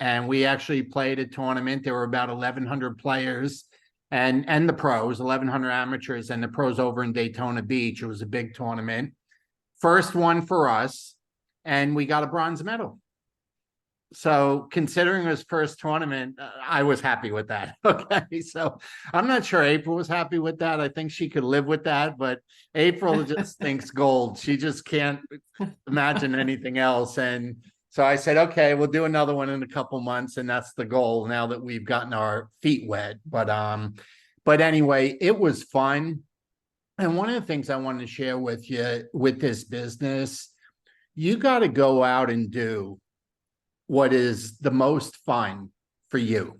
and we actually played a tournament. There were about 1,100 players and the pros, 1,100 amateurs and the pros over in Daytona Beach. It was a big tournament. First one for us, and we got a bronze medal. So considering his first tournament, I was happy with that. Okay. So I'm not sure April was happy with that. I think she could live with that, but April just thinks gold. She just can't imagine anything else. And so I said, okay, we'll do another one in a couple months. And that's the goal now that we've gotten our feet wet. But anyway, it was fun. And one of the things I wanted to share with you with this business, you got to go out and do what is the most fun for you.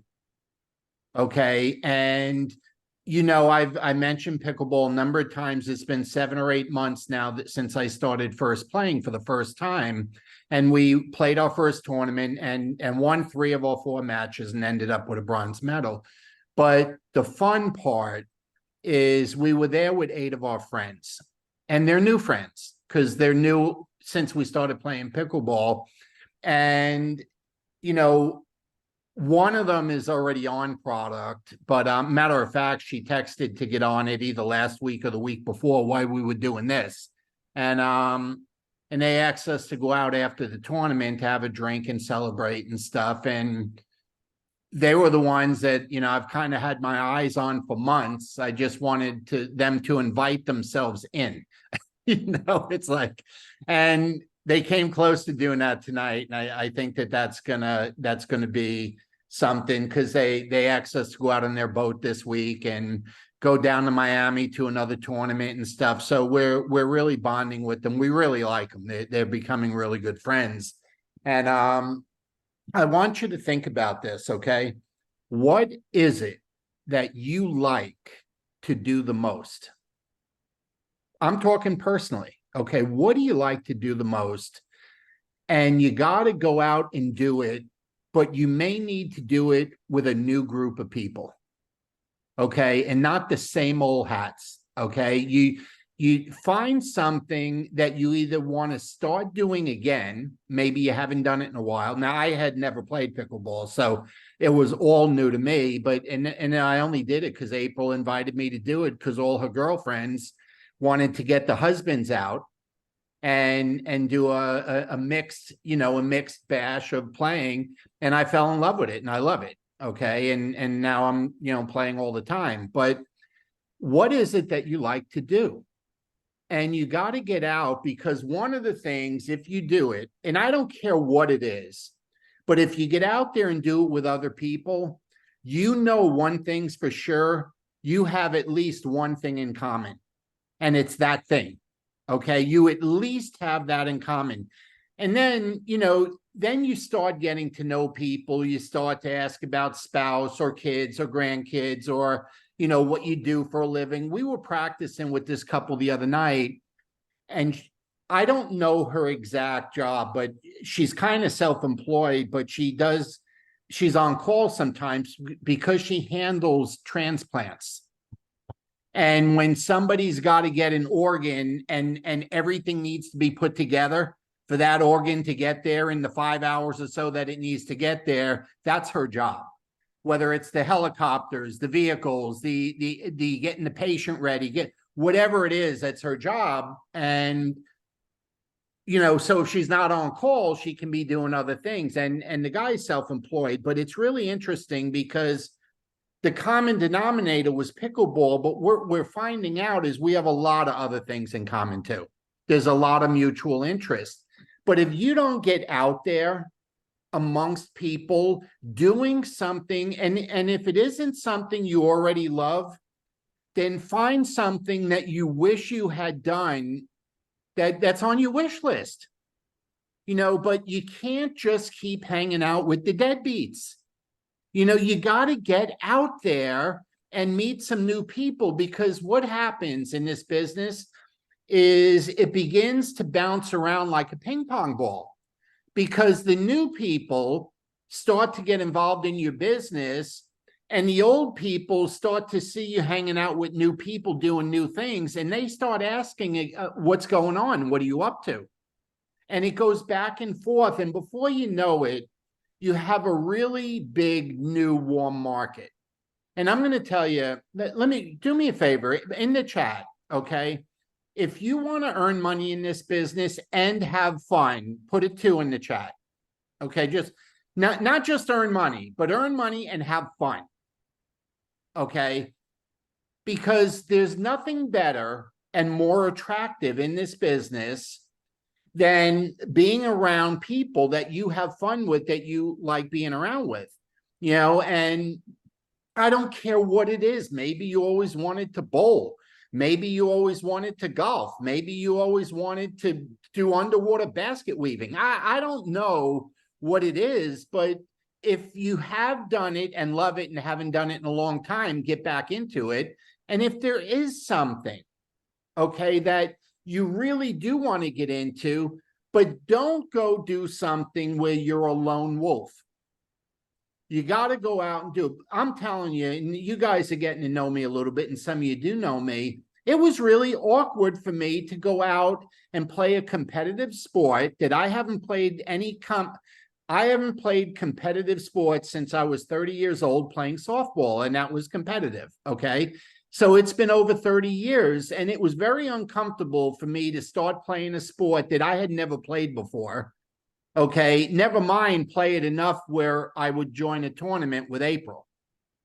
Okay. And, I mentioned pickleball a number of times. It's been 7 or 8 months now since I started first playing for the first time. And we played our first tournament and won 3 of our 4 matches and ended up with a bronze medal. But the fun part is we were there with 8 of our friends, and they're new friends because they're new since we started playing pickleball. And, one of them is already on product, but matter of fact, she texted to get on it either last week or the week before why we were doing this. And they asked us to go out after the tournament to have a drink and celebrate and stuff. And they were the ones that, I've kind of had my eyes on for months. I just wanted them to invite themselves in, it's like, and they came close to doing that tonight. And I think that's gonna be something, because they asked us to go out on their boat this week and go down to Miami to another tournament and stuff. So we're really bonding with them. We really like them. They're becoming really good friends. And I want you to think about this, okay? What is it that you like to do the most? I'm talking personally. Okay, what do you like to do the most? And you got to go out and do it, but you may need to do it with a new group of people. Okay, and not the same old hats. Okay, you find something that you either want to start doing again. Maybe you haven't done it in a while. Now, I had never played pickleball, so it was all new to me. But and I only did it because April invited me to do it because all her girlfriends wanted to get the husbands out and do a mixed, a mixed bash of playing. And I fell in love with it and I love it. Okay. And now I'm, playing all the time. But what is it that you like to do? And you got to get out, because one of the things, if you do it, and I don't care what it is, but if you get out there and do it with other people, one thing's for sure, you have at least one thing in common. And it's that thing. Okay. You at least have that in common. And then, then you start getting to know people. You start to ask about spouse or kids or grandkids or, what you do for a living. We were practicing with this couple the other night, and I don't know her exact job, but she's kind of self-employed, but she's on call sometimes because she handles transplants. And when somebody's got to get an organ and everything needs to be put together for that organ to get there in the 5 hours or so that it needs to get there, that's her job. Whether it's the helicopters, the vehicles, the getting the patient ready, whatever it is, that's her job. And, so if she's not on call, she can be doing other things. And the guy's self-employed, but it's really interesting because the common denominator was pickleball, but we're finding out is we have a lot of other things in common too. There's a lot of mutual interest. But if you don't get out there amongst people doing something, and if it isn't something you already love, then find something that you wish you had done that's on your wish list. But you can't just keep hanging out with the deadbeats. You got to get out there and meet some new people, because what happens in this business is it begins to bounce around like a ping pong ball, because the new people start to get involved in your business and the old people start to see you hanging out with new people doing new things. And they start asking, what's going on? What are you up to? And it goes back and forth. And before you know it, you have a really big new warm market. And I'm going to tell you that, do me a favor in the chat, okay? If you want to earn money in this business and have fun, put a 2 in the chat. Okay, just not just earn money, but earn money and have fun. Okay? Because there's nothing better and more attractive in this business than being around people that you have fun with, that you like being around with. You know, and I don't care what it is. Maybe you always wanted to bowl. Maybe you always wanted to golf. Maybe you always wanted to do underwater basket weaving. I don't know what it is, but if you have done it and love it and haven't done it in a long time, get back into it. And if there is something, okay, that you really do want to get into, but don't go do something where you're a lone wolf. You got to go out and do it. I'm telling you, and you guys are getting to know me a little bit, and some of you do know me. It was really awkward for me to go out and play a competitive sport that I haven't played I haven't played competitive sports since I was 30 years old playing softball, and that was competitive, okay? So it's been over 30 years, and it was very uncomfortable for me to start playing a sport that I had never played before. Okay, never mind play it enough where I would join a tournament with April.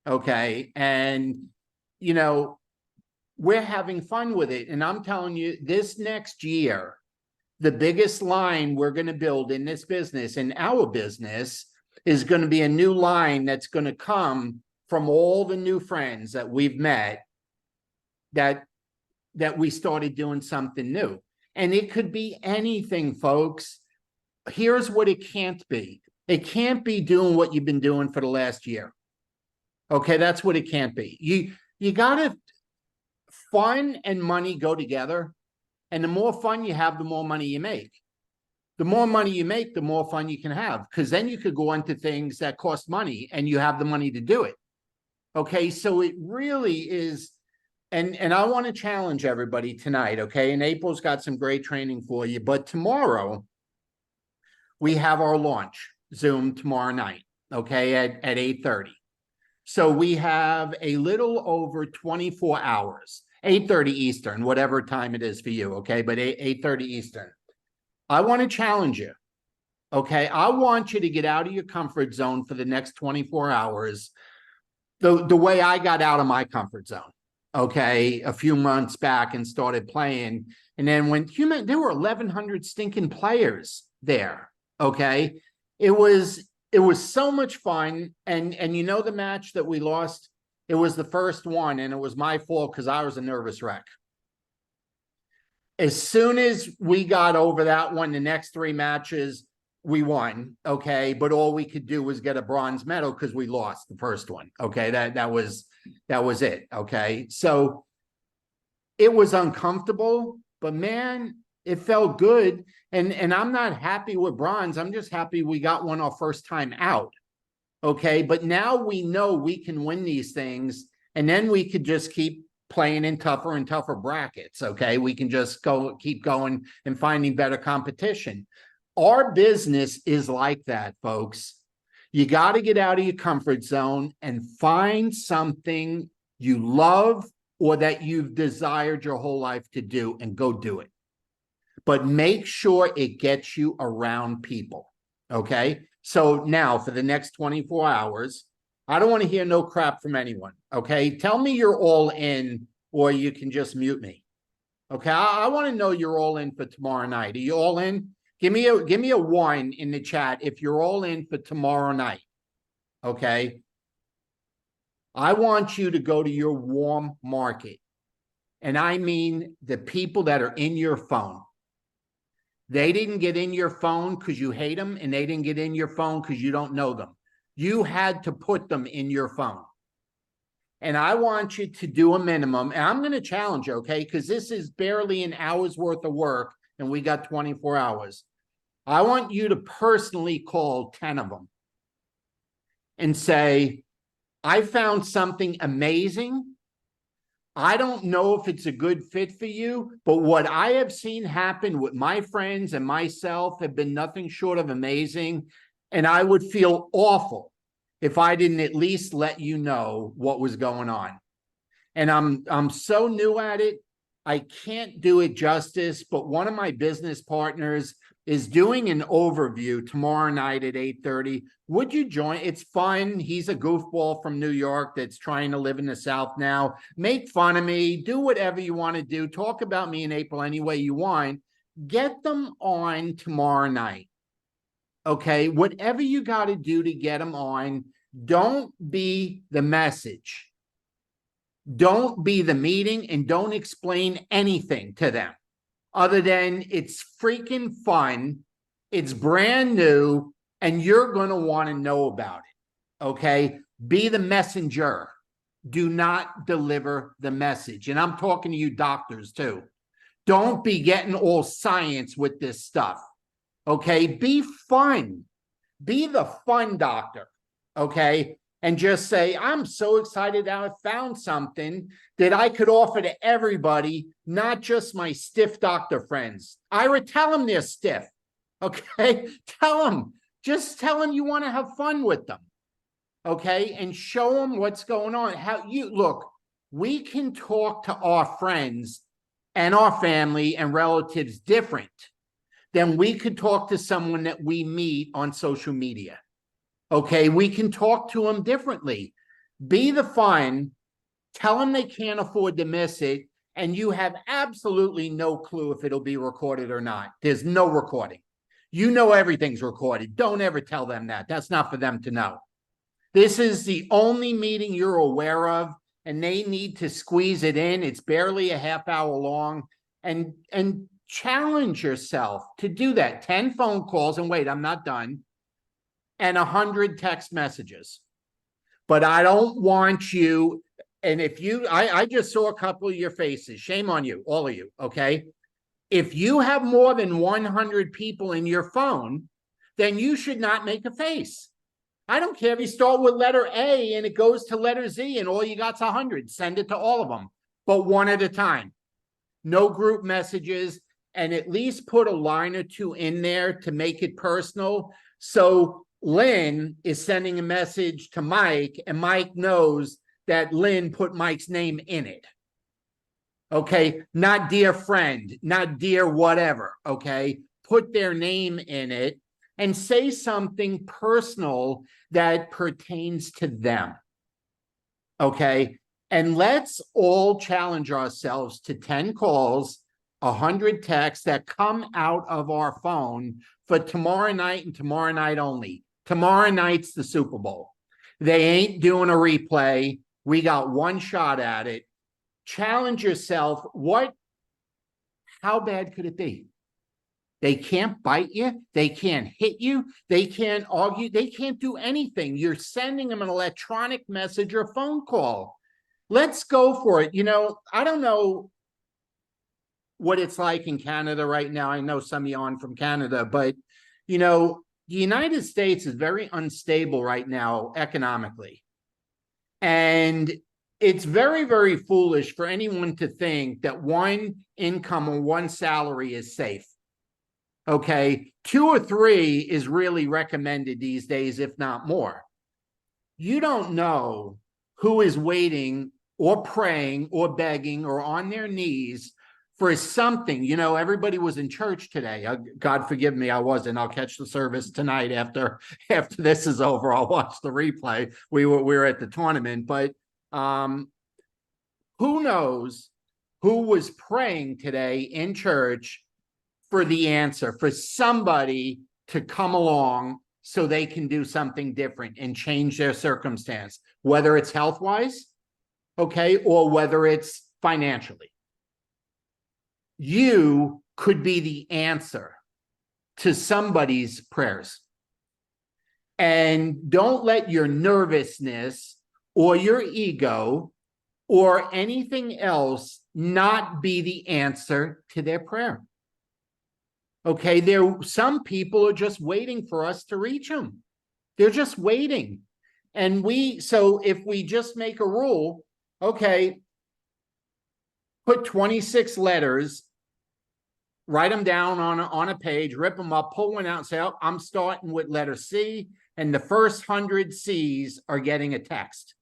Okay, and you know, we're having fun with it. And I'm telling you, this next year, the biggest line we're going to build in this business, in our business, is going to be a new line that's going to come from all the new friends that we've met, that we started doing something new. And it could be anything, folks. Here's what it can't be. It can't be doing what you've been doing for the last year. Okay, that's what it can't be. You gotta, fun and money go together. And the more fun you have, the more money you make. The more money you make, the more fun you can have, because then you could go into things that cost money and you have the money to do it. Okay, so it really is, and I want to challenge everybody tonight, okay? And April's got some great training for you, but tomorrow, we have our launch Zoom tomorrow night, okay, at 8:30. So we have a little over 24 hours, 8:30 Eastern, whatever time it is for you, okay, but 8:30 Eastern. I want to challenge you, okay? I want you to get out of your comfort zone for the next 24 hours the way I got out of my comfort zone, okay, a few months back and started playing. And then there were 1,100 stinking players there. Okay, it was so much fun, and you know the match that we lost, it was the first one, and it was my fault because I was a nervous wreck. As soon as we got over that one, the next 3 matches we won, okay, but all we could do was get a bronze medal because we lost the first one. Okay, that was it. Okay, so it was uncomfortable, but man, it felt good. And I'm not happy with bronze. I'm just happy we got one our first time out. Okay. But now we know we can win these things, and then we could just keep playing in tougher and tougher brackets. Okay. We can just keep going and finding better competition. Our business is like that, folks. You got to get out of your comfort zone and find something you love or that you've desired your whole life to do, and go do it. But make sure it gets you around people, okay? So now for the next 24 hours, I don't want to hear no crap from anyone, okay? Tell me you're all in, or you can just mute me, okay? I want to know you're all in for tomorrow night. Are you all in? Give me a 1 in the chat if you're all in for tomorrow night, okay? I want you to go to your warm market, and I mean the people that are in your phone. They didn't get in your phone because you hate them, and they didn't get in your phone because you don't know them. You had to put them in your phone. And I want you to do a minimum, and I'm going to challenge you, okay, because this is barely an hour's worth of work, and we got 24 hours. I want you to personally call 10 of them and say, I found something amazing. I don't know if it's a good fit for you, but what I have seen happen with my friends and myself have been nothing short of amazing. And I would feel awful if I didn't at least let you know what was going on. And I'm so new at it, I can't do it justice, but one of my business partners is doing an overview tomorrow night at 8:30. Would you join? It's fun. He's a goofball from New York that's trying to live in the South now. Make fun of me, do whatever you want to do, talk about me in April any way you want. Get them on tomorrow night. Okay, whatever you got to do to get them on, don't be the message. Don't be the meeting, and don't explain anything to them other than it's freaking fun, it's brand new, and you're going to want to know about it. Okay, be the messenger. Do not deliver the message. And I'm talking to you doctors too. Don't be getting all science with this stuff. Okay, be fun. Be the fun doctor. Okay, and just say, I'm so excited that I found something that I could offer to everybody, not just my stiff doctor friends. Ira, tell them they're stiff. Okay, tell them. Just tell them you want to have fun with them. Okay, and show them what's going on. How you look, we can talk to our friends and our family and relatives different than we could talk to someone that we meet on social media. Okay, we can talk to them differently. Be the fun, tell them they can't afford to miss it, and you have absolutely no clue if it'll be recorded or not. There's no recording. You know everything's recorded. Don't ever tell them that. That's not for them to know. This is the only meeting you're aware of, and they need to squeeze it in. It's barely a half hour long, and challenge yourself to do that. 10 phone calls, and wait, I'm not done, and 100 text messages. But I don't want you, and if you, I just saw a couple of your faces. Shame on you, all of you, okay? If you have more than 100 people in your phone, then you should not make a face. I don't care if you start with letter A and it goes to letter Z and all you got's 100. Send it to all of them, but one at a time. No group messages, and at least put a line or two in there to make it personal. So Lynn is sending a message to Mike, and Mike knows that Lynn put Mike's name in it. Okay, not dear friend, not dear whatever. Okay, put their name in it and say something personal that pertains to them. Okay, and let's all challenge ourselves to 10 calls, 100 texts that come out of our phone for tomorrow night and tomorrow night only. Tomorrow night's the Super Bowl. They ain't doing a replay. We got one shot at it. Challenge yourself. How bad could it be? They can't bite you. They can't hit you. They can't argue. They can't do anything. You're sending them an electronic message or phone call. Let's go for it. You know, I don't know what it's like in Canada right now. I know some of you aren't from Canada, but, you know, the United States is very unstable right now economically. And it's very, very foolish for anyone to think that one income or one salary is safe. Okay, 2 or 3 is really recommended these days, if not more. You don't know who is waiting or praying or begging or on their knees for something. You know, everybody was in church today. God forgive me, I wasn't. I'll catch the service tonight after this is over. I'll watch the replay. We were at the tournament, but who knows who was praying today in church for the answer, for somebody to come along so they can do something different and change their circumstance, whether it's health-wise, okay, or whether it's financially. You could be the answer to somebody's prayers. And don't let your nervousness or your ego or anything else not be the answer to their prayer. Okay, some people are just waiting for us to reach them. They're just waiting. And so if we just make a rule, okay, put 26 letters, write them down on a page, rip them up, pull one out and say, oh, I'm starting with letter C, and the first 100 C's are getting a text.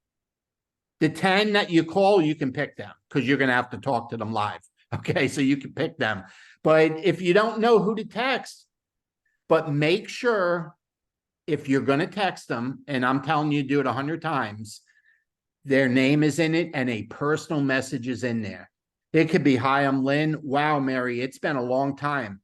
The 10 that you call, you can pick them because you're going to have to talk to them live. Okay, so you can pick them. But if you don't know who to text, but make sure if you're going to text them, and I'm telling you, do it 100 times, their name is in it and a personal message is in there. It could be, hi, I'm Lynn. Wow, Mary, it's been a long time.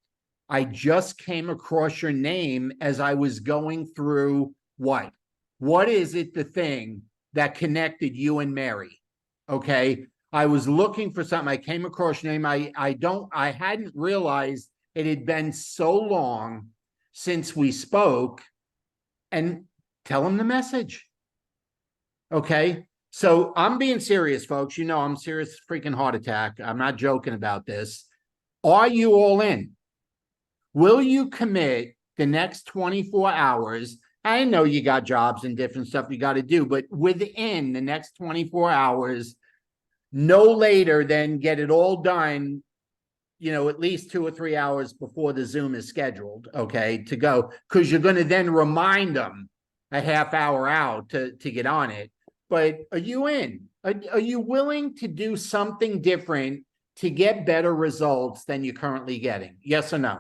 I just came across your name as I was going through what? What is it, the thing that connected you and Mary? Okay. I was looking for something. I came across your name. I hadn't realized it had been so long since we spoke, and tell them the message. Okay. So I'm being serious, folks. You know, I'm serious freaking heart attack. I'm not joking about this. Are you all in? Will you commit the next 24 hours? I know you got jobs and different stuff you got to do, but within the next 24 hours, no later than get it all done, you know, at least 2 or 3 hours before the Zoom is scheduled, okay, to go, because you're going to then remind them a half hour out to get on it. But are you in? Are you willing to do something different to get better results than you're currently getting? Yes or no?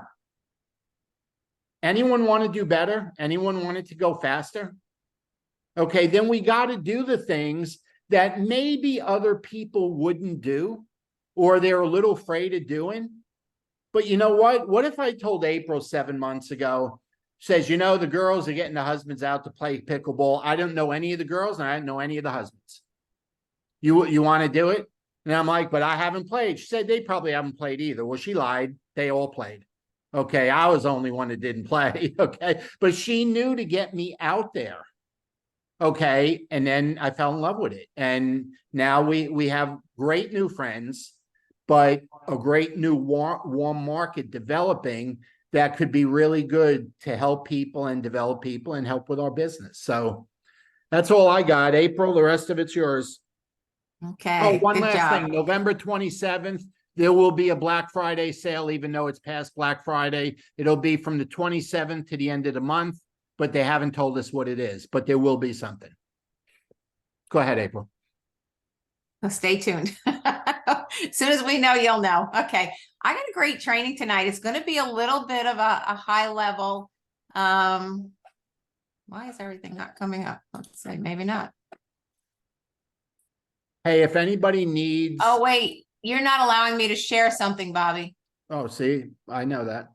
Anyone want to do better? Anyone want it to go faster? Okay, then we got to do the things that maybe other people wouldn't do, or they're a little afraid of doing. But you know what? What if I told April 7 months ago, says, you know, the girls are getting the husbands out to play pickleball. I don't know any of the girls and I don't know any of the husbands. You want to do it? And I'm like, but I haven't played. She said they probably haven't played either. Well, she lied. They all played. Okay, I was the only one that didn't play. Okay, but she knew to get me out there. Okay, and then I fell in love with it. And now we have great new friends, but a great new warm market developing that could be really good to help people and develop people and help with our business. So that's all I got. April, the rest of it's yours. Okay. Oh, one good last job. thing. November 27th, there will be a Black Friday sale, even though it's past Black Friday. It'll be from the 27th to the end of the month, but they haven't told us what it is, but there will be something. Go ahead, April. So stay tuned. As soon as we know, you'll know. Okay. I got a great training tonight. It's going to be a little bit of a high level. Why is everything not coming up? Let's say maybe not. Hey, if anybody needs. Oh, wait, you're not allowing me to share something, Bobby. Oh, see, I know that.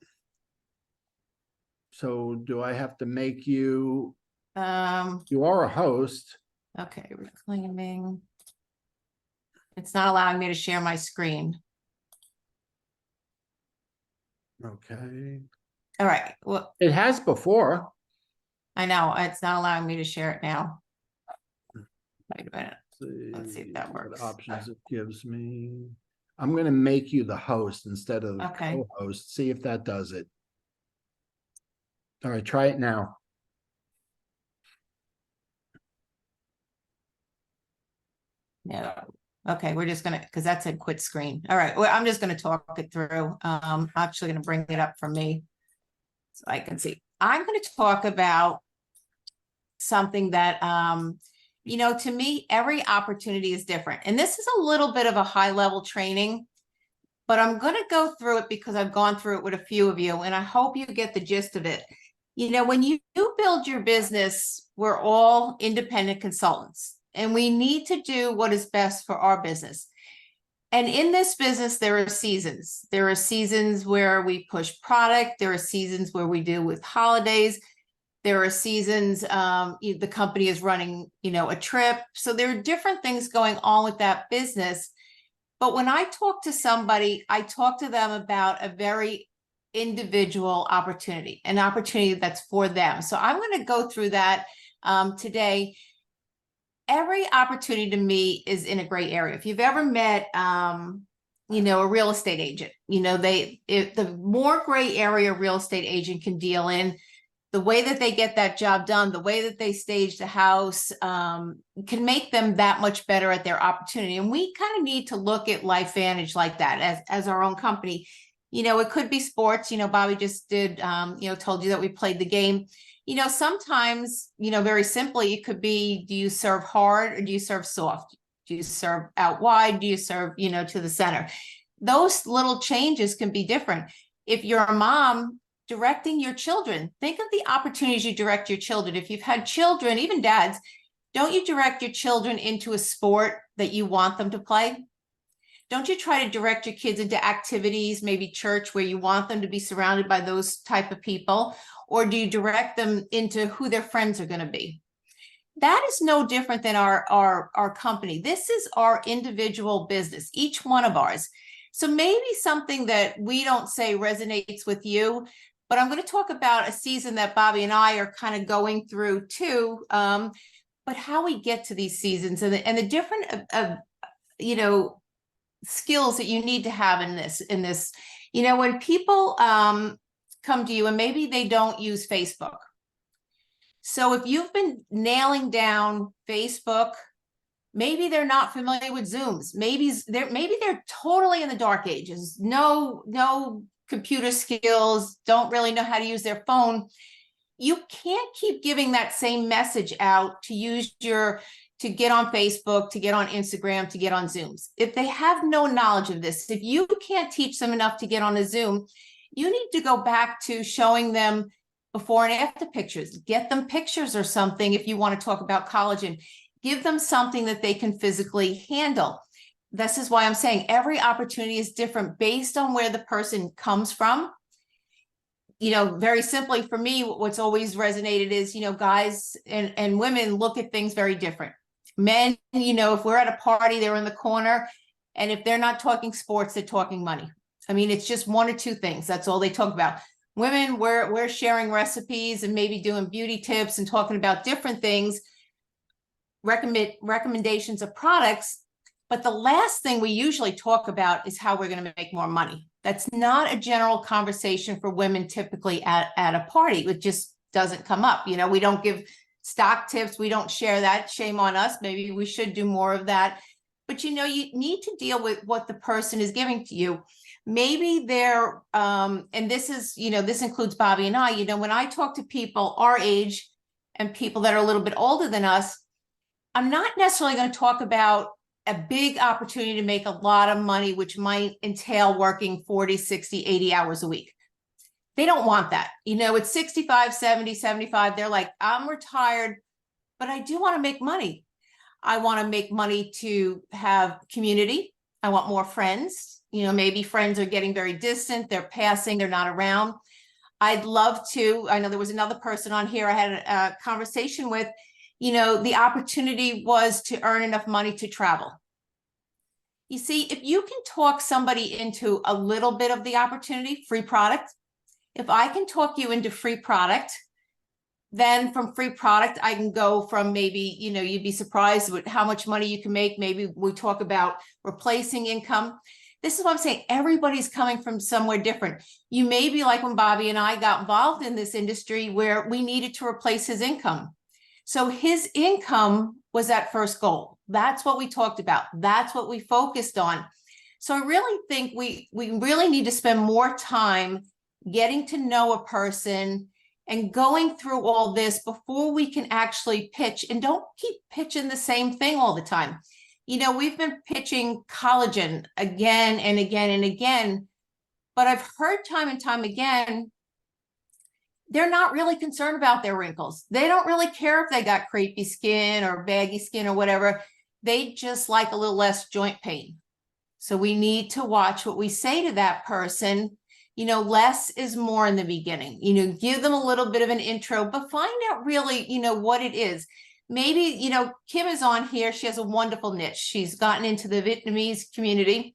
So do I have to make you? You are a host. Okay, reclaiming. It's not allowing me to share my screen. Okay. All right. Well, it has before. I know it's not allowing me to share it now. Wait a minute. Let's see if that works. What options it gives me. I'm going to make you the host instead of co-host. See if that does it. All right, try it now. Yeah. Okay, we're just gonna, because that's a quit screen. All right, well, I'm just gonna talk it through. I'm actually gonna bring it up for me so I can see. I'm gonna talk about something that, you know, to me, every opportunity is different. And this is a little bit of a high level training, but I'm gonna go through it because I've gone through it with a few of you, and I hope you get the gist of it. You know, when you build your business, we're all independent consultants. And we need to do what is best for our business. And in this business, there are seasons. There are seasons where we push product. There are seasons where we do with holidays. There are seasons the company is running, you know, a trip. So there are different things going on with that business. But when I talk to somebody, I talk to them about a very individual opportunity, an opportunity that's for them. So I'm going to go through that today. Every opportunity to me is in a gray area. If you've ever met, you know, a real estate agent, you know, the more gray area a real estate agent can deal in, the way that they get that job done, the way that they stage the house, can make them that much better at their opportunity. And we kind of need to look at LifeVantage like that as our own company. It could be sports, Bobby just did, told you that we played the game. Sometimes, very simply, it could be, do you serve hard or do you serve soft? Do you serve out wide? Do you serve, to the center? Those little changes can be different. If you're a mom directing your children, think of the opportunities you direct your children. If you've had children, even dads, don't you direct your children into a sport that you want them to play? Don't you try to direct your kids into activities, maybe church, where you want them to be surrounded by those type of people? Or do you direct them into who their friends are going to be? That is no different than our company. This is our individual business, each one of ours. So maybe something that we don't say resonates with you, but I'm going to talk about a season that Bobby and I are kind of going through too. But how we get to these seasons and the different, skills that you need to have in this, when people come to you and maybe they don't use Facebook. So if you've been nailing down Facebook, maybe they're not familiar with Zooms. Maybe they're totally in the dark ages. No computer skills, don't really know how to use their phone. You can't keep giving that same message out to get on Facebook, to get on Instagram, to get on Zooms. If they have no knowledge of this, if you can't teach them enough to get on a Zoom, you need to go back to showing them before and after pictures. Get them pictures or something if you want to talk about collagen. Give them something that they can physically handle. This is why I'm saying every opportunity is different based on where the person comes from. Very simply for me, what's always resonated is, guys and women look at things very different. Men, if we're at a party, they're in the corner. And if they're not talking sports, they're talking money. I mean, it's just one or two things. That's all they talk about. Women, we're sharing recipes and maybe doing beauty tips and talking about different things, recommendations of products. But the last thing we usually talk about is how we're going to make more money. That's not a general conversation for women typically at a party. It just doesn't come up. We don't give stock tips. We don't share that. Shame on us. Maybe we should do more of that. But you need to deal with what the person is giving to you. Maybe they're, and this is, this includes Bobby and I, when I talk to people our age and people that are a little bit older than us, I'm not necessarily going to talk about a big opportunity to make a lot of money, which might entail working 40, 60, 80 hours a week. They don't want that. It's 65, 70, 75. They're like, I'm retired, but I do want to make money. I want to make money to have community. I want more friends. Maybe friends are getting very distant. They're passing. They're not around. I'd love to. I know there was another person on here I had a conversation with. The opportunity was to earn enough money to travel. You see, if you can talk somebody into a little bit of the opportunity, free product, if I can talk you into free product, then from free product, I can go from maybe, you'd be surprised with how much money you can make. Maybe we talk about replacing income. This is what I'm saying. Everybody's coming from somewhere different. You may be like when Bobby and I got involved in this industry where we needed to replace his income. So his income was that first goal. That's what we talked about. That's what we focused on. So I really think we really need to spend more time getting to know a person and going through all this before we can actually pitch. And don't keep pitching the same thing all the time. We've been pitching collagen again and again and again, but I've heard time and time again, they're not really concerned about their wrinkles. They don't really care if they got crepey skin or baggy skin or whatever. They just like a little less joint pain. So we need to watch what we say to that person. Less is more in the beginning. Give them a little bit of an intro, but find out really, what it is. Maybe, Kim is on here. She has a wonderful niche. She's gotten into the Vietnamese community.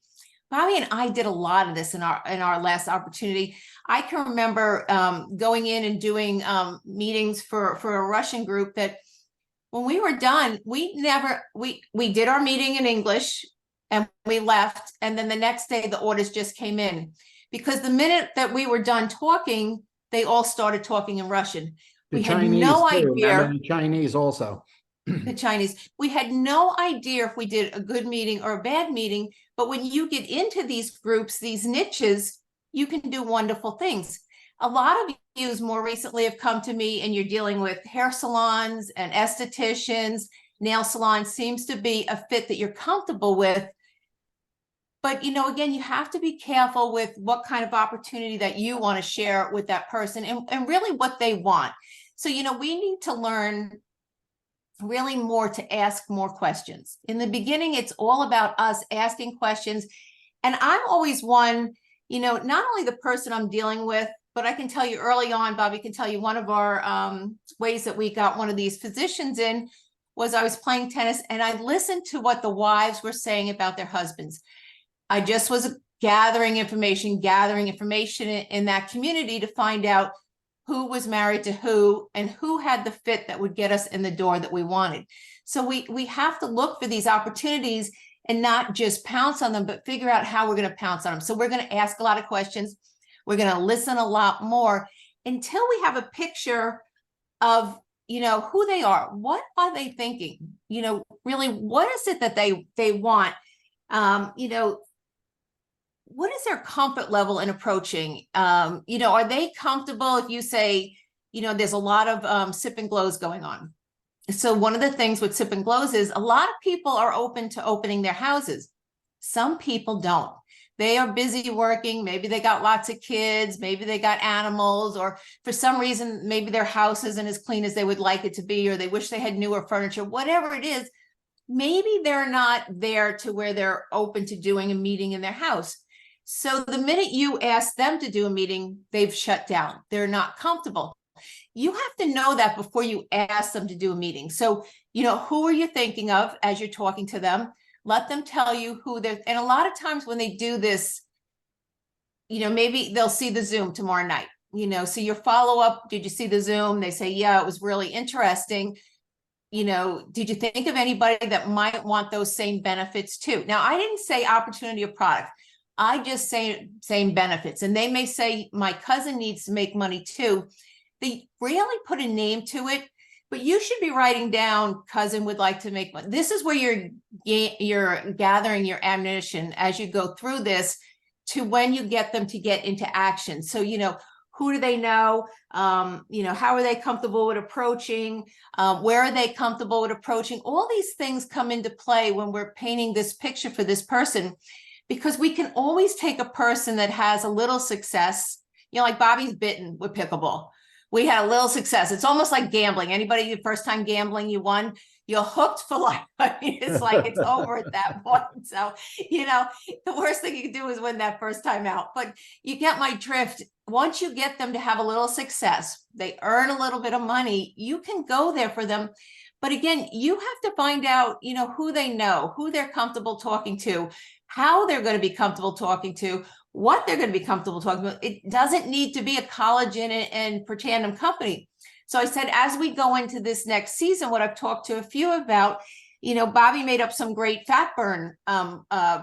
Bobby and I did a lot of this in our last opportunity. I can remember going in and doing meetings for a Russian group that when we were done, we did our meeting in English and we left. And then the next day the orders just came in because the minute that we were done talking, they all started talking in Russian. We had no idea. And the Chinese also. The Chinese. We had no idea if we did a good meeting or a bad meeting. But when you get into these groups, these niches, you can do wonderful things. A lot of you more recently have come to me and you're dealing with hair salons and estheticians. Nail salon seems to be a fit that you're comfortable with. But, again, you have to be careful with what kind of opportunity that you want to share with that person and really what they want. So, we need to learn really more to ask more questions. In the beginning, it's all about us asking questions. And I'm always one, not only the person I'm dealing with, but I can tell you early on, Bobby can tell you one of our ways that we got one of these physicians in was I was playing tennis and I listened to what the wives were saying about their husbands. I just was gathering information in that community to find out who was married to who and who had the fit that would get us in the door that we wanted. So we have to look for these opportunities and not just pounce on them, but figure out how we're going to pounce on them. So we're going to ask a lot of questions. We're going to listen a lot more until we have a picture of, who they are. What are they thinking? Really, what is it that they want? What is their comfort level in approaching? Are they comfortable if you say, there's a lot of sip and glows going on. So one of the things with sip and glows is a lot of people are open to opening their houses. Some people don't. They are busy working. Maybe they got lots of kids. Maybe they got animals, or for some reason, maybe their house isn't as clean as they would like it to be, or they wish they had newer furniture, whatever it is. Maybe they're not there to where they're open to doing a meeting in their house. So the minute you ask them to do a meeting, they've shut down. They're not comfortable. You have to know that before you ask them to do a meeting. So, who are you thinking of as you're talking to them? Let them tell you who they're, and a lot of times when they do this, maybe they'll see the Zoom tomorrow night, so your follow-up, did you see the Zoom? They say, yeah, it was really interesting. Did you think of anybody that might want those same benefits too? Now, I didn't say opportunity or product. I just say same benefits. And they may say, my cousin needs to make money too. They really put a name to it, but you should be writing down cousin would like to make money. This is where you're gathering your ammunition as you go through this to when you get them to get into action. So, who do they know? How are they comfortable with approaching? Where are they comfortable with approaching? All these things come into play when we're painting this picture for this person. Because we can always take a person that has a little success, like Bobby's bitten with pickleball. We had a little success. It's almost like gambling. Anybody, the first time gambling, you won, you're hooked for life. I mean, it's like it's over at that point. So, the worst thing you can do is win that first time out. But you get my drift. Once you get them to have a little success, they earn a little bit of money, you can go there for them. But again, you have to find out, who they know, who they're comfortable talking to, how they're going to be comfortable talking to, what they're going to be comfortable talking about. It doesn't need to be a collagen and per tandem company. So I said, as we go into this next season, what I've talked to a few about, Bobby made up some great fat burn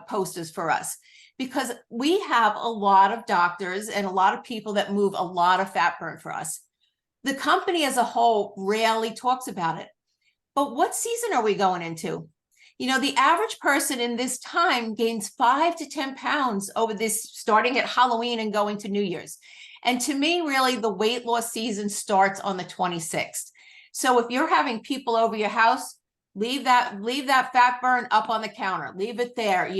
posters for us, because we have a lot of doctors and a lot of people that move a lot of fat burn for us. The company as a whole rarely talks about it. But what season are we going into? The average person in this time gains 5 to 10 pounds over this, starting at Halloween and going to New Year's. And to me, really, the weight loss season starts on the 26th. So if you're having people over your house, leave that fat burn up on the counter, leave it there,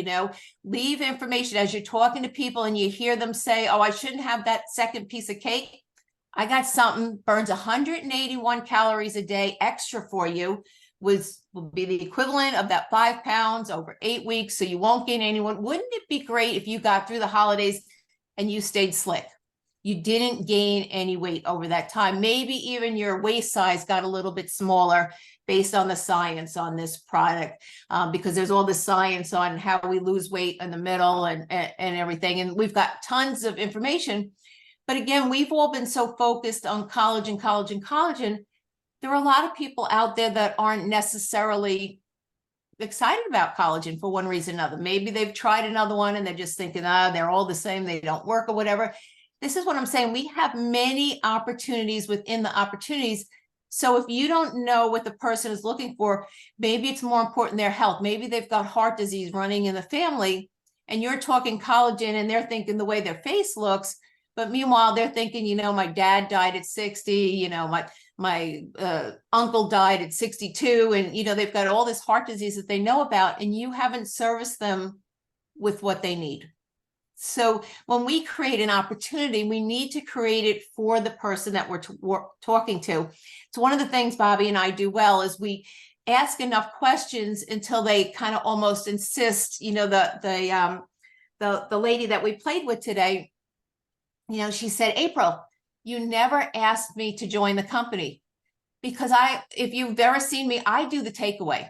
leave information as you're talking to people and you hear them say, oh, I shouldn't have that second piece of cake. I got something, burns 181 calories a day extra for you. Will be the equivalent of that 5 pounds over 8 weeks. So you won't gain anyone. Wouldn't it be great if you got through the holidays and you stayed slick? You didn't gain any weight over that time. Maybe even your waist size got a little bit smaller based on the science on this product, because there's all the science on how we lose weight in the middle and everything. And we've got tons of information. But again, we've all been so focused on collagen. There are a lot of people out there that aren't necessarily excited about collagen for one reason or another. Maybe they've tried another one and they're just thinking, they're all the same, they don't work or whatever. This is what I'm saying. We have many opportunities within the opportunities. So if you don't know what the person is looking for, maybe it's more important their health. Maybe they've got heart disease running in the family and you're talking collagen and they're thinking the way their face looks, but meanwhile they're thinking, you know, my dad died at 60, you know, my uncle died at 62, and you know, they've got all this heart disease that they know about, and you haven't serviced them with what they need. So when we create an opportunity, we need to create it for the person that we're talking to. So one of the things Bobby and I do well is we ask enough questions until they kind of almost insist. You know, the lady that we played with today, you know, she said, April, you never asked me to join the company, because if you've ever seen me, I do the takeaway.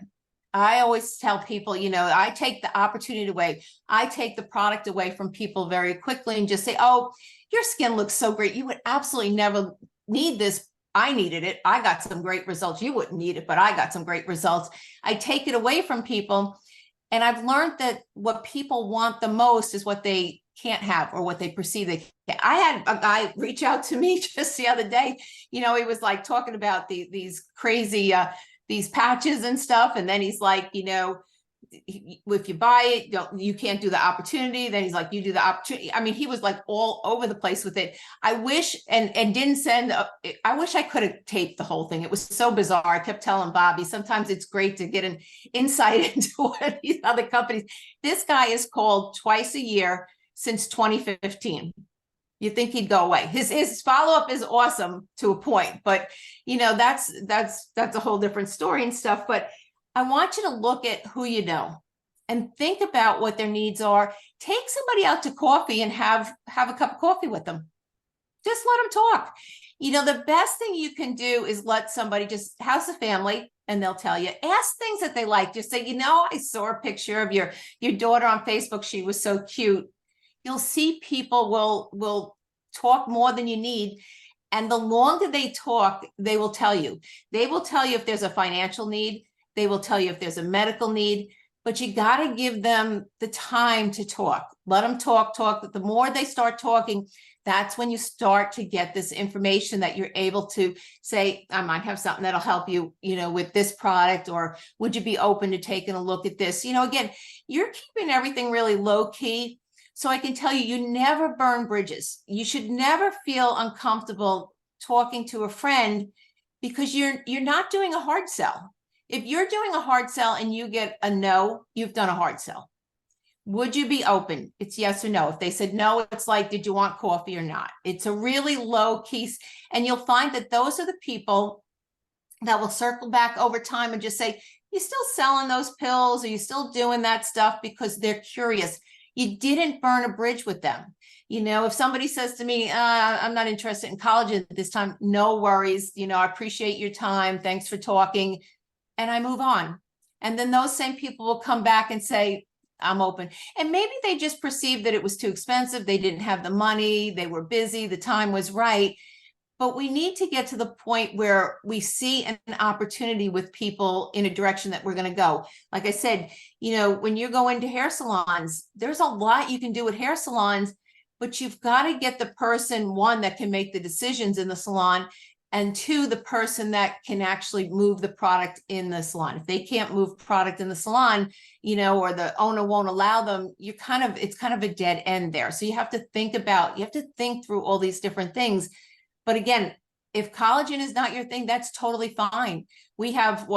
I always tell people, you know, I take the opportunity away. I take the product away from people very quickly and just say, oh, your skin looks so great. You would absolutely never need this. I needed it. I got some great results. You wouldn't need it, but I got some great results. I take it away from people. And I've learned that what people want the most is what they can't have, or what they perceive they can't. I had a guy reach out to me just the other day. You know, he was like talking about these crazy these patches and stuff. And then he's like, you know, if you buy it, you can't do the opportunity. Then he's like, you do the opportunity. I mean, he was like all over the place with it. I wish, and didn't send, I wish I could have taped the whole thing. It was so bizarre. I kept telling Bobby, sometimes it's great to get an insight into what these other companies. This guy is called twice a year since 2015. You think he'd go away. His follow-up is awesome to a point, but you know, that's a whole different story and stuff. But I want you to look at who you know and think about what their needs are. Take somebody out to coffee and have a cup of coffee with them. Just let them talk. You know, the best thing you can do is let somebody just, how's the family? And they'll tell you. Ask things that they like. Just say, you know, I saw a picture of your daughter on Facebook. She was so cute. You'll see people will talk more than you need. And the longer they talk, they will tell you. They will tell you if there's a financial need. They will tell you if there's a medical need. But you got to give them the time to talk. Let them talk. The more they start talking, that's when you start to get this information that you're able to say, I might have something that'll help you, you know, with this product, or would you be open to taking a look at this? You know, again, you're keeping everything really low key. So I can tell you, you never burn bridges. You should never feel uncomfortable talking to a friend, because you're not doing a hard sell. If you're doing a hard sell and you get a no, you've done a hard sell. Would you be open? It's yes or no. If they said no, it's like, did you want coffee or not? It's a really low key. And you'll find that those are the people that will circle back over time and just say, you still selling those pills? Are you still doing that stuff? Because they're curious. You didn't burn a bridge with them. You know, if somebody says to me, I'm not interested in collagen at this time, no worries. You know, I appreciate your time. Thanks for talking. And I move on. And then those same people will come back and say, I'm open. And maybe they just perceived that it was too expensive. They didn't have the money. They were busy. The time was right. But we need to get to the point where we see an opportunity with people in a direction that we're going to go. Like I said, you know, when you go into hair salons, there's a lot you can do with hair salons, but you've got to get the person, one, that can make the decisions in the salon, and two, the person that can actually move the product in the salon. If they can't move product in the salon, you know, or the owner won't allow them, it's kind of a dead end there. So you have to think through all these different things. But again, if collagen is not your thing, that's totally fine. We have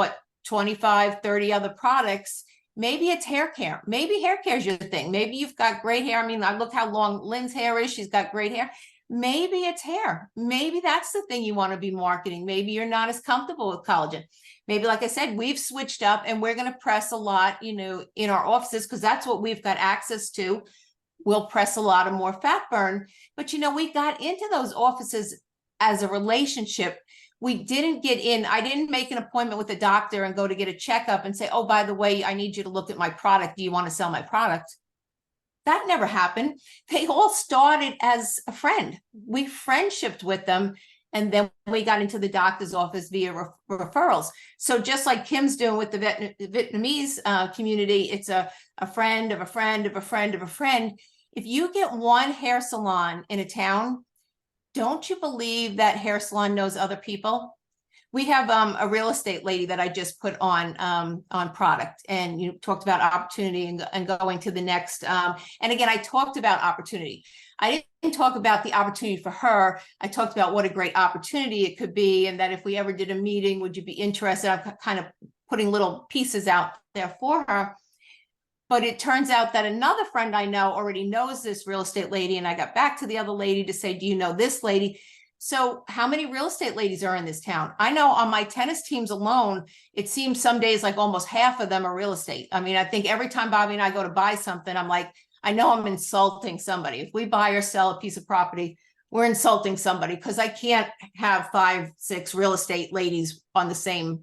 25, 30 other products. Maybe it's hair care. Maybe hair care is your thing. Maybe you've got great hair. I mean, I look how long Lynn's hair is. She's got great hair. Maybe it's hair. Maybe that's the thing you want to be marketing. Maybe you're not as comfortable with collagen. Maybe, like I said, we've switched up and we're going to press a lot, you know, in our offices, because that's what we've got access to. We'll press a lot of more fat burn. But, you know, we got into those offices as a relationship. We didn't get in. I didn't make an appointment with a doctor and go to get a checkup and say, oh, by the way, I need you to look at my product. Do you want to sell my product? That never happened. They all started as a friend. We friendshipped with them. And then we got into the doctor's office via referrals. So just like Kim's doing with the Vietnamese community, it's a friend of a friend of a friend of a friend. If you get one hair salon in a town, don't you believe that hair salon knows other people? we have a real estate lady that I just put on product, and you talked about opportunity and going to the next. And again, I talked about opportunity. I didn't talk about the opportunity for her. I talked about what a great opportunity it could be, and that if we ever did a meeting, would you be interested? I'm kind of putting little pieces out there for her. But it turns out that another friend I know already knows this real estate lady, and I got back to the other lady to say, do you know this lady? So how many real estate ladies are in this town? I know on my tennis teams alone, it seems some days like almost half of them are real estate. I mean, I think every time Bobby and I go to buy something, I'm like, I know I'm insulting somebody. If we buy or sell a piece of property, we're insulting somebody, because I can't have 5, 6 real estate ladies on the same,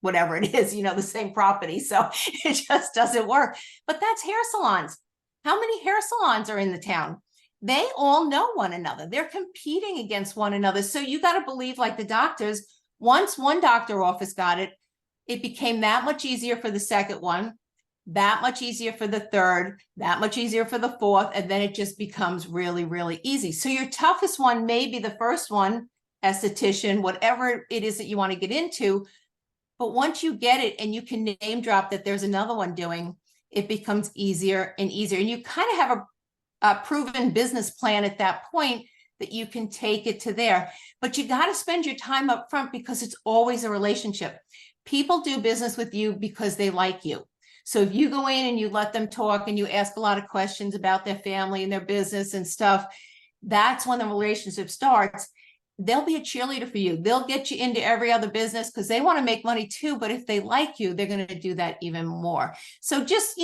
whatever it is, the same property. So it just doesn't work. But that's hair salons. How many hair salons are in the town? They all know one another. They're competing against one another. So you got to believe, like the doctors, once one doctor office got it, it became that much easier for the second one, that much easier for the third, that much easier for the fourth, and then it just becomes really, really easy. So your toughest one may be the first one, esthetician, whatever it is that you want to get into. But once you get it and you can name drop that there's another one doing, it becomes easier and easier. And you kind of have a proven business plan at that point that you can take it to there. But you got to spend your time up front, because it's always a relationship. People do business with you because they like you. So if you go in and you let them talk and you ask a lot of questions about their family and their business and stuff, that's when the relationship starts. They'll be a cheerleader for you. They'll get you into every other business because they want to make money too. But if they like you, they're going to do that even more. So just,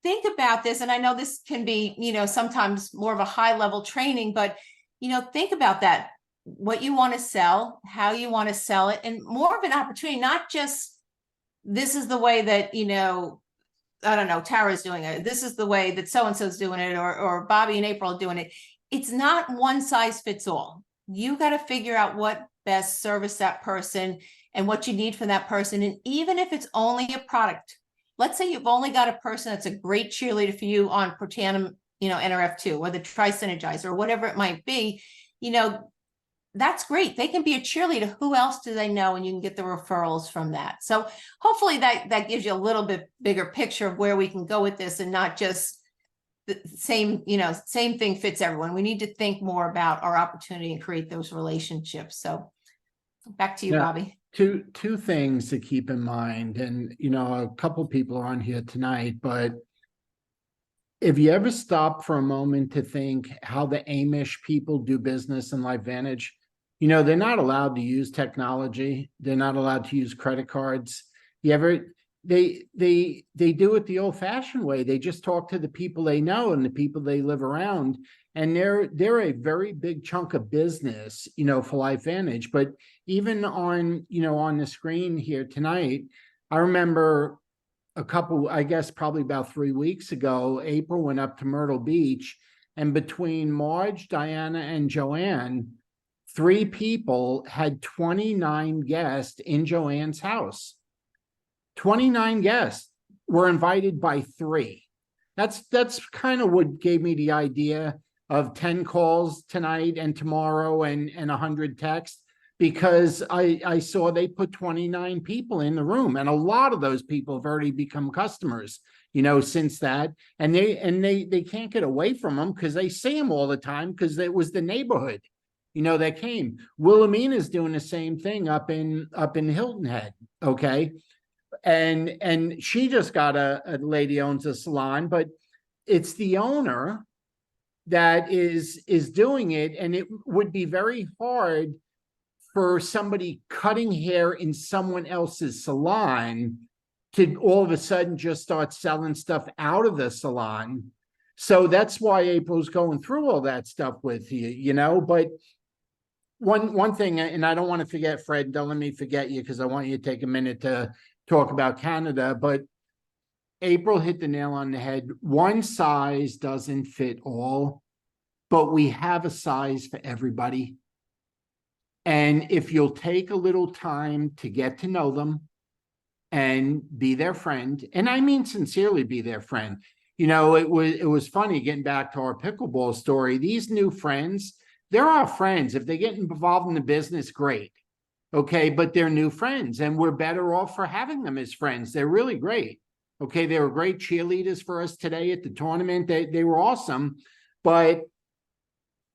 think about this. And I know this can be, sometimes more of a high level training, but, think about that, what you want to sell, how you want to sell it, and more of an opportunity, not just, this is the way that, I don't know, Tara's doing it. This is the way that so-and-so's doing it, or Bobby and April are doing it. It's not one size fits all. You got to figure out what best service that person and what you need from that person. And even if it's only a product, let's say you've only got a person that's a great cheerleader for you on Protandim, NRF2 or the Tri-Synergizer or whatever it might be, that's great. They can be a cheerleader. Who else do they know? And you can get the referrals from that. So hopefully that gives you a little bit bigger picture of where we can go with this, and not just the same thing fits everyone. We need to think more about our opportunity and create those relationships. So back to you, Bobby. Two things to keep in mind, and a couple people are on here tonight, but if you ever stop for a moment to think how the Amish people do business in LifeVantage, they're not allowed to use technology. They're not allowed to use credit cards. They do it the old-fashioned way. They just talk to the people they know and the people they live around, and they're a very big chunk of business, for LifeVantage. But even on the screen here tonight, I remember a couple, I guess probably about 3 weeks ago, April went up to Myrtle Beach, and between Marge, Diana, and Joanne, 3 people had 29 guests in Joanne's house. 29 guests were invited by 3. That's kind of what gave me the idea of 10 calls tonight and tomorrow and 100 texts, because I saw they put 29 people in the room, and a lot of those people have already become customers, since that, and they can't get away from them because they see them all the time, because it was the neighborhood, that came. Wilhelmina is doing the same thing up in Hilton Head, okay, and she just got a lady owns a salon, but it's the owner that is doing it, and it would be very hard for somebody cutting hair in someone else's salon to all of a sudden just start selling stuff out of the salon. So that's why April's going through all that stuff with you, but one thing, and I don't want to forget, Fred, don't let me forget you, because I want you to take a minute to talk about Canada, but April hit the nail on the head. One size doesn't fit all, but we have a size for everybody. And if you'll take a little time to get to know them and be their friend, and I mean sincerely be their friend, it was funny getting back to our pickleball story. These new friends, they're our friends. If they get involved in the business, great. Okay, but they're new friends and we're better off for having them as friends. They're really great. Okay, they were great cheerleaders for us today at the tournament. They were awesome. But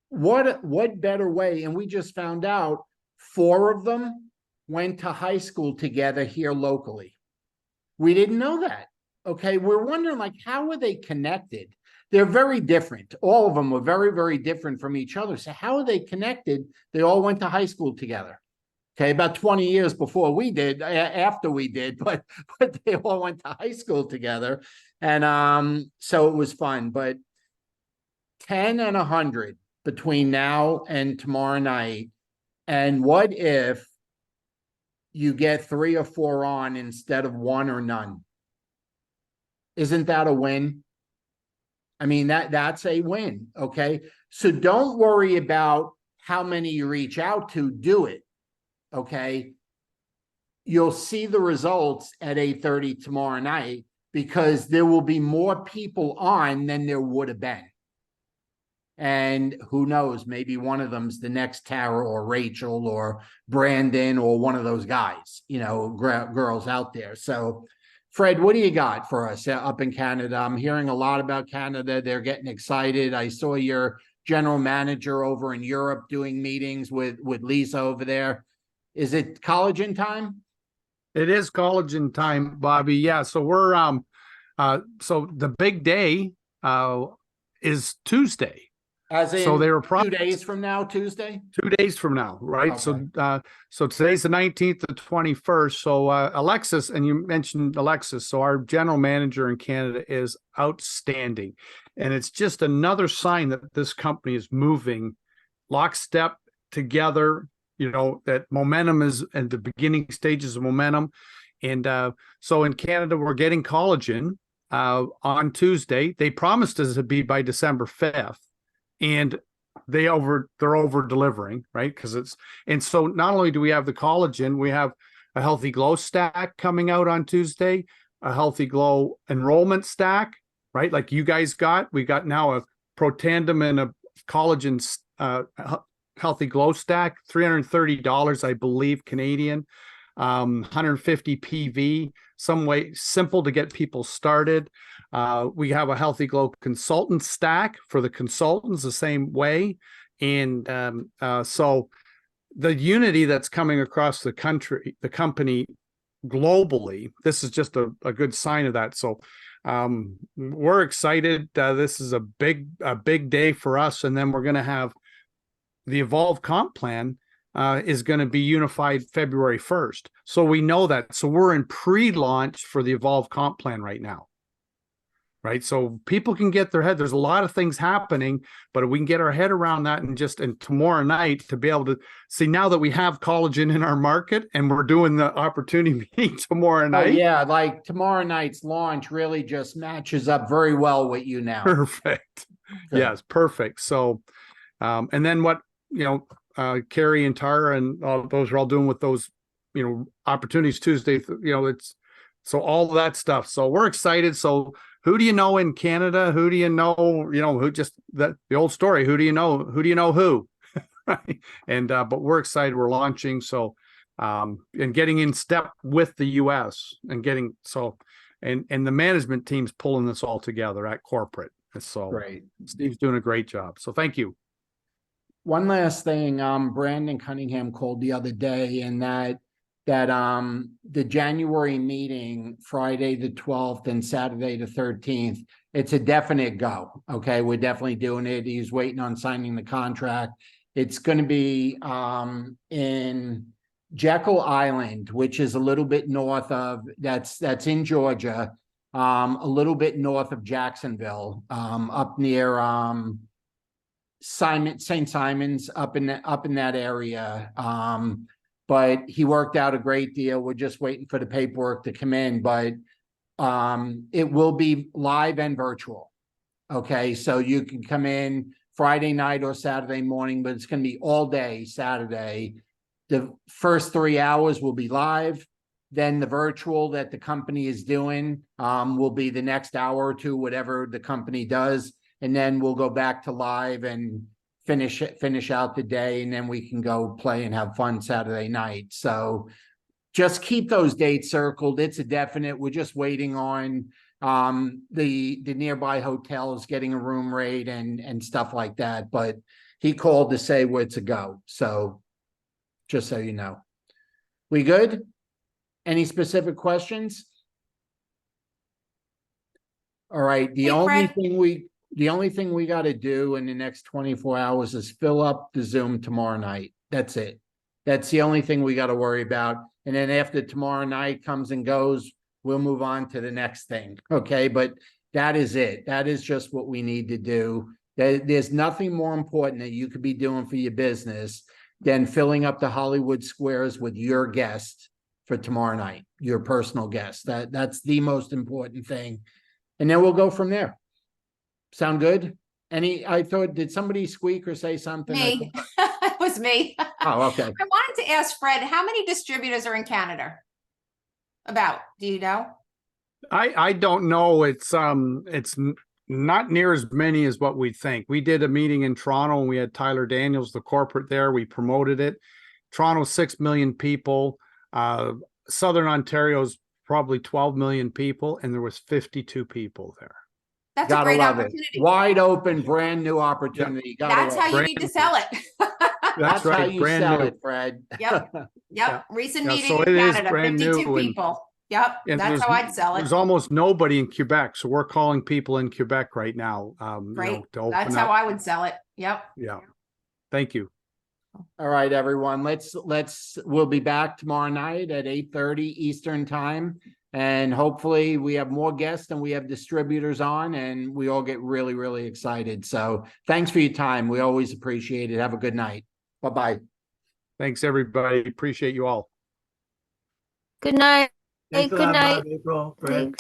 what better way? And we just found out 4 of them went to high school together here locally. We didn't know that. Okay, we're wondering like how are they connected? They're very different. All of them were very, very different from each other. So how are they connected? They all went to high school together. Okay, about 20 years before we did, after we did, but they all went to high school together. And so it was fun. But 10 and 100 between now and tomorrow night. And what if you get 3 or 4 on instead of 1 or none? Isn't that a win? I mean, that's a win. Okay. So don't worry about how many you reach out to, do it. Okay. You'll see the results at 8:30 tomorrow night because there will be more people on than there would have been. And who knows, maybe one of them's the next Tara or Rachel or Brandon or one of those guys, girls out there. So, Fred, what do you got for us up in Canada? I'm hearing a lot about Canada. They're getting excited. I saw your general manager over in Europe doing meetings with Lisa over there. Is it collagen time? It is collagen time, Bobby. Yeah. So we're so the big day is Tuesday. As in so they were 2 days from now, Tuesday? 2 days from now, right? Okay. So today's the 19th, the 21st. So Alexis, and you mentioned Alexis. So our general manager in Canada is outstanding. And it's just another sign that this company is moving lockstep together, that momentum is at the beginning stages of momentum. And so in Canada, we're getting collagen on Tuesday. They promised us it'd be by December 5th. And they're over delivering, right? And so not only do we have the collagen, we have a Healthy Glow stack coming out on Tuesday, a Healthy Glow enrollment stack, right? Like you guys we got now a Protandim and a collagen Healthy Glow stack, $330, I believe, Canadian, 150 PV, some way simple to get people started. We have a Healthy Glow consultant stack for the consultants the same way. And so the unity that's coming across the company globally, this is just a good sign of that. So we're excited. This is a big day for us. And then we're going to have the Evolve Comp Plan is going to be unified February 1st. So we know that. So we're in pre-launch for the Evolve Comp Plan right now. Right. So people can get their head. There's a lot of things happening, but we can get our head around that and tomorrow night to be able to see now that we have collagen in our market and we're doing the opportunity meeting tomorrow night. Oh, yeah. Like tomorrow night's launch really just matches up very well with you now. Perfect. Good. Yes. Perfect. So, and then what, Carrie and Tara and all those are all doing with those, opportunities Tuesday, it's so all of that stuff. So we're excited. So who do you know in Canada? Who do you know? Who just the old story. Who do you know? Who do you know who? Right. And but we're excited. We're launching. So and getting in step with the US and getting and the management team's pulling this all together at corporate. So great. Steve's doing a great job. So thank you. One last thing, Brandon Cunningham called the other day, and that the January meeting, Friday the 12th and Saturday the 13th, it's a definite go. Okay, we're definitely doing it. He's waiting on signing the contract. It's going to be in Jekyll Island, which is a little bit north of that's in Georgia, a little bit north of Jacksonville, up near St. Simon's, up in that area. But he worked out a great deal. We're just waiting for the paperwork to come in, but it will be live and virtual. Okay, so you can come in Friday night or Saturday morning, but it's going to be all day Saturday. The first 3 hours will be live. Then the virtual that the company is doing will be the next hour or two, whatever the company does. And then we'll go back to live. And finish out the day, and then we can go play and have fun Saturday night. So just keep those dates circled. It's a definite. We're just waiting on the nearby hotels getting a room rate and stuff like that. But he called to say where to go. So just so you know. We good? Any specific questions? All right, the Hey, only Fred. thing we got to do in the next 24 hours is fill up the Zoom tomorrow night. That's it. That's the only thing we got to worry about. And then after tomorrow night comes and goes, we'll move on to the next thing. Okay, but that is it. That is just what we need to do. There's nothing more important that you could be doing for your business than filling up the Hollywood Squares with your guest for tomorrow night, your personal guest. That's the most important thing. And then we'll go from there. Sound good? I thought, did somebody squeak or say something? Me, it was me. Oh, okay. I wanted to ask Fred, how many distributors are in Canada? About, do you know? I don't know. It's not near as many as what we think. We did a meeting in Toronto and we had Tyler Daniels, the corporate there. We promoted it. Toronto, 6 million people. Southern Ontario's probably 12 million people, and there was 52 people there. That's a Gotta great love it. opportunity. Wide open, brand new opportunity. Gotta That's love how it. you need to sell it. That's how right, you brand sell new. it, Fred. Yep, yep. Recent Yeah, meeting so in it is Canada, brand 52 new and- people. Yep, And that's there's- how I'd sell it. There's almost nobody in Quebec, so we're calling people in Quebec right now. Great. To open That's up. how I would sell it. Yep. Yeah. Thank you. All right, everyone, we'll be back tomorrow night at 8:30 Eastern time. And hopefully we have more guests and we have distributors on and we all get really, really excited. So thanks for your time. We always appreciate it. Have a good night. Bye-bye. Thanks, everybody. Appreciate you all. Good night. Thanks a Good lot, night. Bob, April, Fred. Thanks.